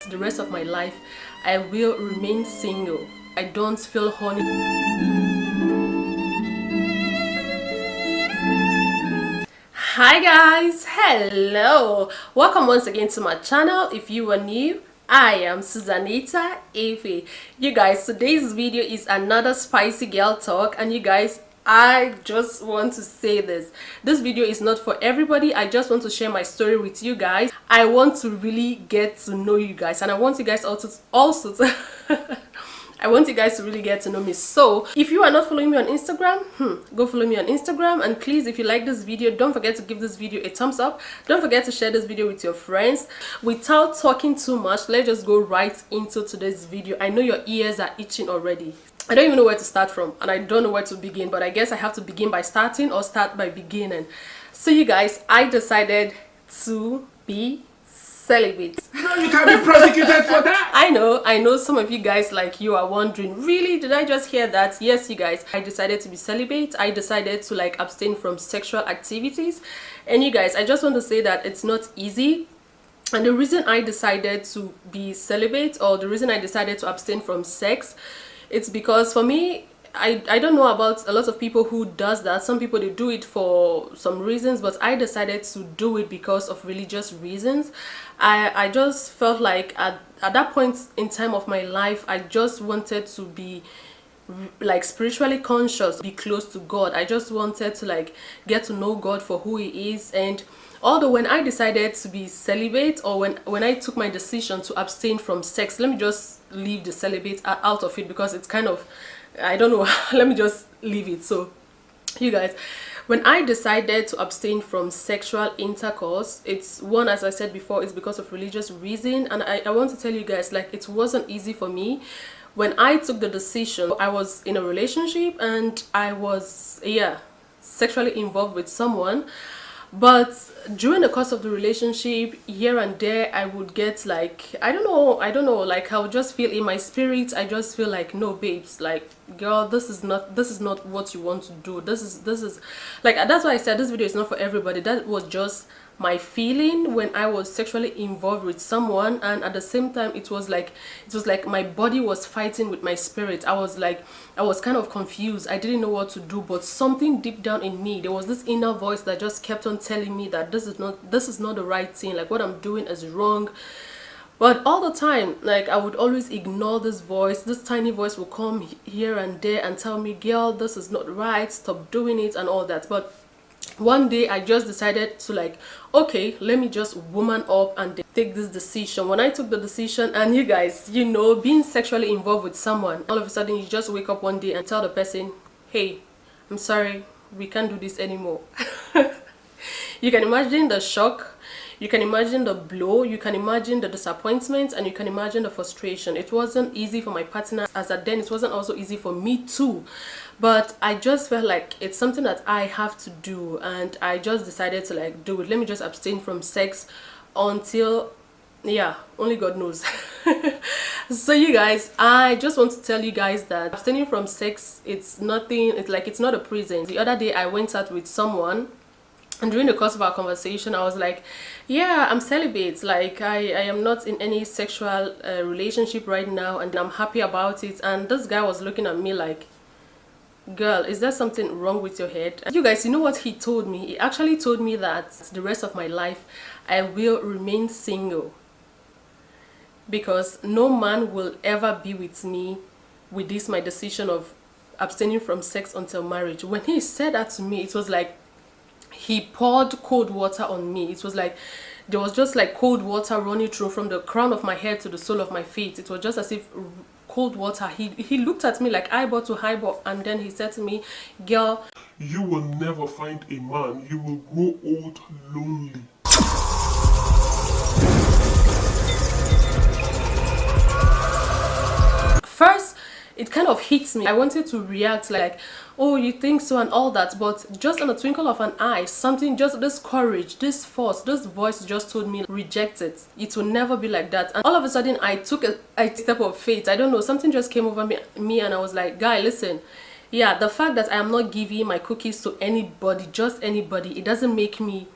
the rest of my life I will remain single. I don't feel horny. Hi guys, hello, welcome once again to my channel. If you are new, I am Susanita. You guys, today's video is another spicy girl talk, and you guys, I just want to say this video is not for everybody. I just want to share my story with you guys. I want to really get to know you guys, and I want you guys also to I want you guys to really get to know me. So if you are not following me on Instagram, go follow me on Instagram. And please, if you like this video, don't forget to give this video a thumbs up. Don't forget to share this video with your friends. Without talking too much, let's just go right into today's video. I know your ears are itching already. I don't even know where to start from, and I don't know where to begin, but I guess I have to begin by starting or start by beginning. So you guys, I decided to be celibate. No, you can't be prosecuted for that. I know some of you guys, like, you are wondering, really, did I just hear that? Yes, you guys, I decided to be celibate. I decided to like abstain from sexual activities. And you guys, I just want to say that it's not easy. And the reason I decided to be celibate, or the reason I decided to abstain from sex, it's because for me, I don't know about a lot of people who does that. Some people, they do it for some reasons, but I decided to do it because of religious reasons. I just felt like at that point in time of my life, I just wanted to be like spiritually conscious, be close to God. I just wanted to like get to know God for who he is. And although when I decided to be celibate, or when I took my decision to abstain from sex, let me just leave the celibate out of it because it's kind of, I don't know, let me just leave it. So you guys, when I decided to abstain from sexual intercourse, it's one, as I said before, it's because of religious reason. And I want to tell you guys, like, it wasn't easy for me. When I took the decision, I was in a relationship and I was, sexually involved with someone. But during the course of the relationship, here and there, I would get like, I don't know, like, I would just feel in my spirit, I just feel like, no babes, like, girl, this is not what you want to do. This is like, that's why I said this video is not for everybody. That was just my feeling when I was sexually involved with someone, and at the same time it was like my body was fighting with my spirit. I was kind of confused. I didn't know what to do, but something deep down in me, there was this inner voice that just kept on telling me that this is not the right thing, like what I'm doing is wrong. But all the time, like, I would always ignore this voice. This tiny voice would come here and there and tell me, girl, this is not right, stop doing it and all that. But one day I just decided to, like, okay, let me just woman up and take this decision. When I took the decision, and you guys, you know, being sexually involved with someone, all of a sudden you just wake up one day and tell the person, hey, I'm sorry, we can't do this anymore. You can imagine the shock, you can imagine the blow, you can imagine the disappointment, and you can imagine the frustration. It wasn't easy for my partner, as at then it wasn't also easy for me too. But I just felt like it's something that I have to do, and I just decided to like do it. Let me just abstain from sex until, only God knows. So you guys, I just want to tell you guys that abstaining from sex, it's nothing, it's not a prison. The other day I went out with someone, and during the course of our conversation, I was like, yeah, I'm celibate. Like, I am not in any sexual relationship right now, and I'm happy about it. And this guy was looking at me like, girl, is there something wrong with your head? You guys, you know what he told me? He actually told me that the rest of my life I will remain single, because no man will ever be with me with this my decision of abstaining from sex until marriage. When he said that to me, it was like he poured cold water on me. It was like there was just like cold water running through from the crown of my head to the sole of my feet. It was just as if cold water. He looked at me like eyeball to eyeball, and then he said to me, girl, you will never find a man. You will grow old lonely. First, it kind of hits me. I wanted to react like, oh, you think so and all that, but just in a twinkle of an eye, something, just this courage, this force, this voice just told me, reject it. It will never be like that. And all of a sudden I took a step of faith. I don't know, something just came over me and I was like, guy, listen, yeah, the fact that I am not giving my cookies to anybody, just anybody, it doesn't make me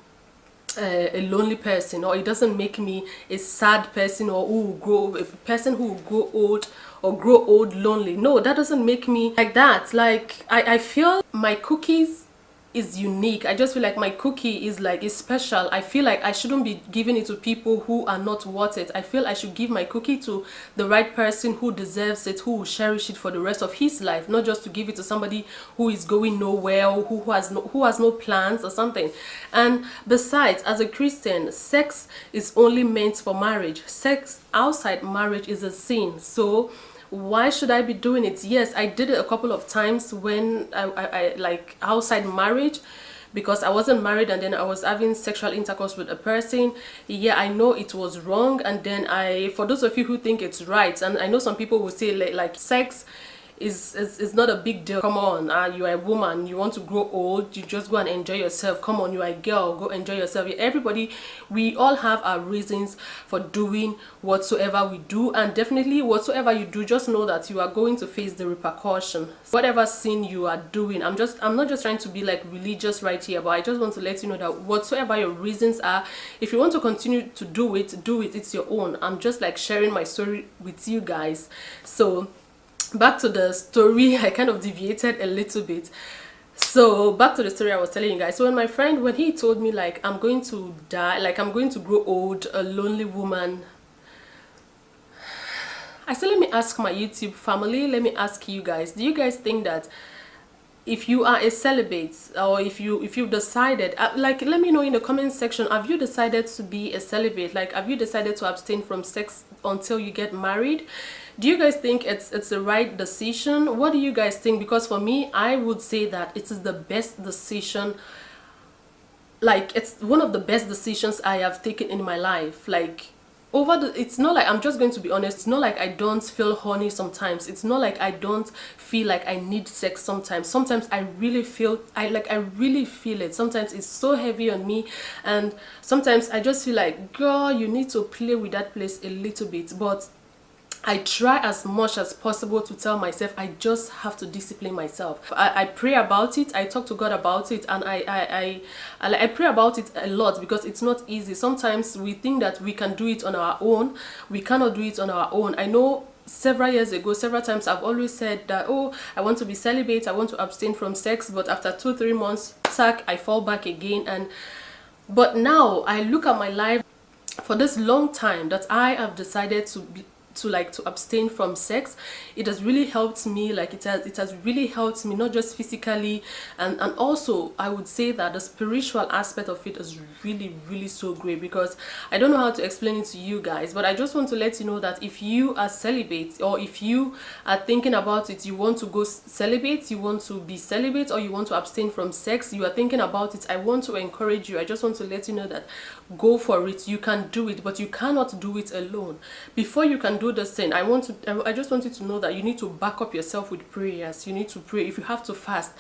a lonely person, or it doesn't make me a sad person, or a person who will grow old or grow old lonely. No, that doesn't make me like that. Like I feel my cookies is unique. I just feel like my cookie is special. I feel like I shouldn't be giving it to people who are not worth it. I feel I should give my cookie to the right person who deserves it, who will cherish it for the rest of his life, not just to give it to somebody who is going nowhere, or who has no plans or something. And besides, as a Christian, sex is only meant for marriage. Sex outside marriage is a sin. So why should I be doing it? Yes, I did it a couple of times when I like outside marriage, because I wasn't married and then I was having sexual intercourse with a person. Yeah, I know it was wrong, and then for those of you who think it's right, and I know some people will say like sex is not a big deal. Come on, you are a woman, you want to grow old, you just go and enjoy yourself. Come on, you are a girl, go enjoy yourself. Everybody, we all have our reasons for doing whatsoever we do, and definitely whatsoever you do, just know that you are going to face the repercussion. Whatever sin you are doing, I'm not just trying to be like religious right here, but I just want to let you know that whatsoever your reasons are, if you want to continue to do it, it's your own. I'm just like sharing my story with you guys. So back to the story. I kind of deviated a little bit. So back to the story I was telling you guys. So when he told me like I'm going to die, like I'm going to grow old, a lonely woman, I said, let me ask my YouTube family, let me ask you guys, do you guys think that if you are a celibate, or if you've decided, like, let me know in the comment section, have you decided to be a celibate? Like, have you decided to abstain from sex until you get married? Do you guys think it's the right decision? What do you guys think? Because for me, I would say that it is the best decision. Like, it's one of the best decisions I have taken in my life. Like, it's not like, I'm just going to be honest, it's not like I don't feel horny sometimes. It's not like I don't feel like I need sex sometimes. Sometimes I really feel, I really feel it. Sometimes it's so heavy on me, and sometimes I just feel like, girl, you need to play with that place a little bit. But I try as much as possible to tell myself I just have to discipline myself. I pray about it, I talk to God about it, and I pray about it a lot, because it's not easy. Sometimes we think that we can do it on our own. We cannot do it on our own. I know several years ago, several times I've always said that, oh, I want to be celibate, I want to abstain from sex, but after 2-3 months, I fall back again. But now I look at my life for this long time that I have decided to abstain from sex. It has really helped me. Like, it has really helped me, not just physically, and also I would say that the spiritual aspect of it is really so great, because I don't know how to explain it to you guys, but I just want to let you know that if you are celibate, or if you are thinking about it, you want to go celibate, you want to be celibate, or you want to abstain from sex, you are thinking about it, I want to encourage you. I just want to let you know that go for it. You can do it, but you cannot do it alone. Before you can do this thing, I just want you to know that you need to back up yourself with prayers. You need to pray. If you have to fast.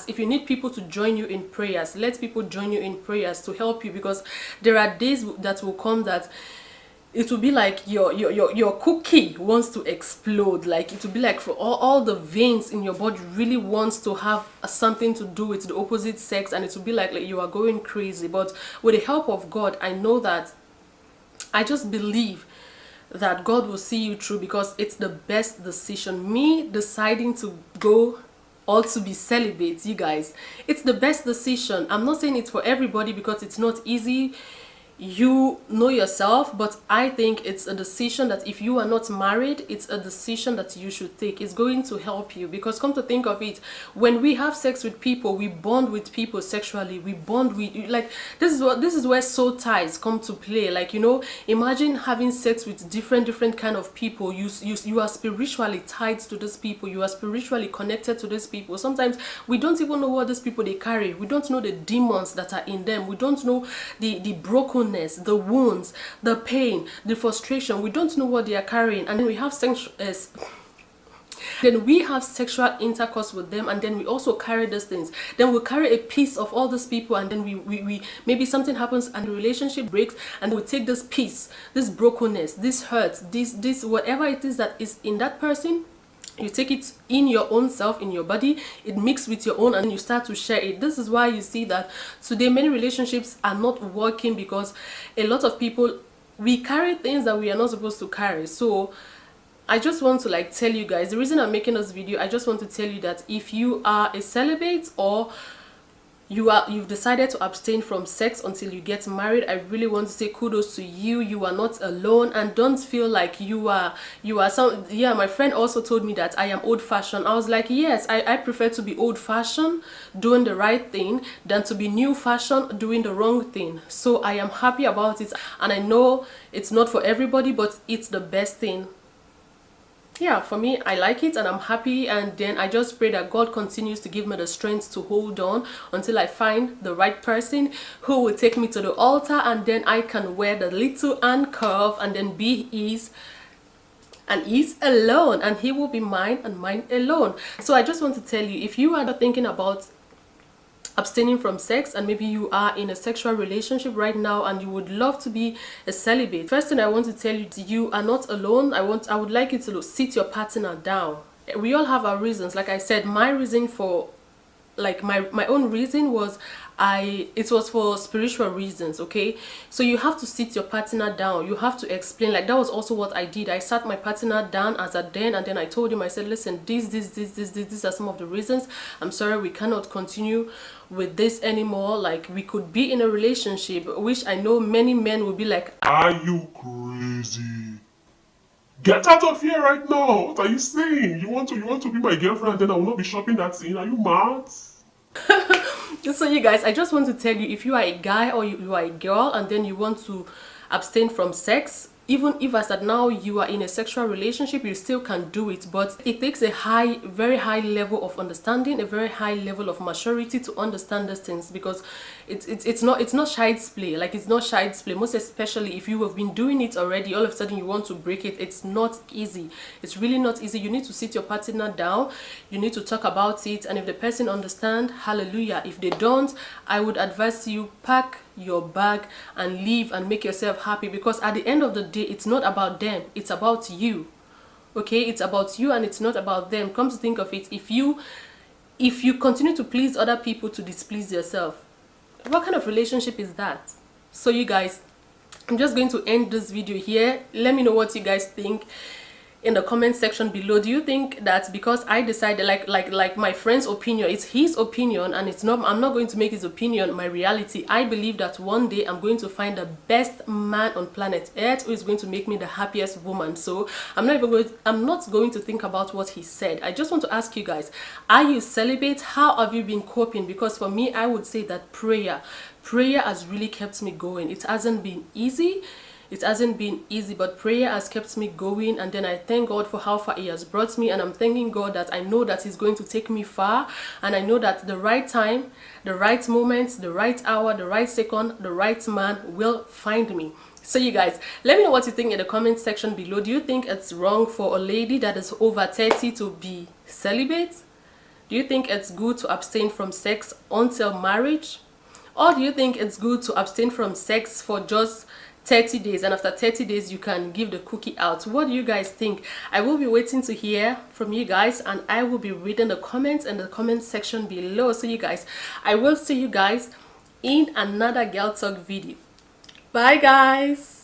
If you need people to join you in prayers, let people join you in prayers to help you, because there are days that will come that it will be like your cookie wants to explode. Like, it will be like for all the veins in your body really wants to have something to do with the opposite sex, and it will be like you are going crazy. But with the help of God, I know that, I just believe that God will see you through, because it's the best decision. Me deciding to go or to be celibate, you guys, it's the best decision. I'm not saying it's for everybody, because it's not easy. You know yourself, but I think it's a decision that if you are not married, it's a decision that you should take. It's going to help you, because come to think of it, when we have sex with people, we bond with people sexually. We bond with, like, this is where soul ties come to play. Like, you know, imagine having sex with different kind of people. You are spiritually tied to these people. You are spiritually connected to these people. Sometimes we don't even know what these people they carry. We don't know the demons that are in them. We don't know the broken, the wounds, the pain, the frustration. We don't know what they are carrying, and then we have sexual intercourse with them, and then we also carry these things. Then we carry a piece of all these people, and then we maybe something happens and the relationship breaks, and we take this piece, this brokenness, this hurt, this whatever it is that is in that person, You take it in your own self, in your body, it mixes with your own, and you start to share it. This is why you see that today many relationships are not working, because a lot of people, we carry things that we are not supposed to carry. So I just want to like tell you guys, the reason I'm making this video, I just want to tell you that if you are a celibate, or you've decided to abstain from sex until you get married, I really want to say kudos to you. You are not alone, and don't feel like you are some. Yeah, my friend also told me that I am old-fashioned. I was like, yes, I prefer to be old-fashioned doing the right thing than to be new-fashioned doing the wrong thing. So I am happy about it, and I know it's not for everybody, but it's the best thing. Yeah, for me, I like it and I'm happy, and then I just pray that God continues to give me the strength to hold on until I find the right person who will take me to the altar, and then I can wear the little and curve and then be his and he's alone, and he will be mine and mine alone. So I just want to tell you, if you are thinking about abstaining from sex, and maybe you are in a sexual relationship right now and you would love to be a celibate, first thing I want to tell you, you are not alone. I would like you to sit your partner down. We all have our reasons. Like I said, my reason for, like my own reason was, it was for spiritual reasons. Okay, so you have to sit your partner down. You have to explain. Like that was also what I did. I sat my partner down as a den, and then I told him, I said, listen, these are some of the reasons. I'm sorry, we cannot continue with this anymore. Like, we could be in a relationship, which I know many men will be like, are you crazy? Get out of here right now. What are you saying? You want to be my girlfriend and then I will not be shopping that scene? Are you mad? So you guys, I just want to tell you, if you are a guy or you are a girl and then you want to abstain from sex, even if as that now you are in a sexual relationship, you still can do it, but it takes a very high level of understanding, a very high level of maturity to understand these things, because it's not child's play. Like, it's not child's play, most especially if you have been doing it already. All of a sudden you want to break it. It's not easy. It's really not easy. You need to sit your partner down, you need to talk about it, and if the person understands, hallelujah. If they don't, I would advise you, pack your bag and leave and make yourself happy, because at the end of the day, it's not about them, it's about you. Okay, it's about you and it's not about them. Come to think of it, if you continue to please other people to displease yourself, what kind of relationship is that? So you guys, I'm just going to end this video here. Let me know what you guys think in the comment section below. Do you think that because I decided, like my friend's opinion, it's his opinion, and it's not, I'm not going to make his opinion my reality. I believe that one day I'm going to find the best man on planet Earth who is going to make me the happiest woman. So I'm not going to think about what he said. I just want to ask you guys, are you celibate? How have you been coping? Because for me, I would say that prayer has really kept me going. It hasn't been easy. It hasn't been easy, but prayer has kept me going, and then I thank God for how far he has brought me, and I'm thanking God that I know that he's going to take me far, and I know that the right time, the right moment, the right hour, the right second, the right man will find me. So you guys, let me know what you think in the comment section below. Do you think it's wrong for a lady that is over 30 to be celibate? Do you think it's good to abstain from sex until marriage? Or do you think it's good to abstain from sex for just 30 days, and after 30 days you can give the cookie out? What do you guys think? I will be waiting to hear from you guys, and I will be reading the comments in the comment section below. So you guys, I will see you guys in another girl talk video. Bye guys.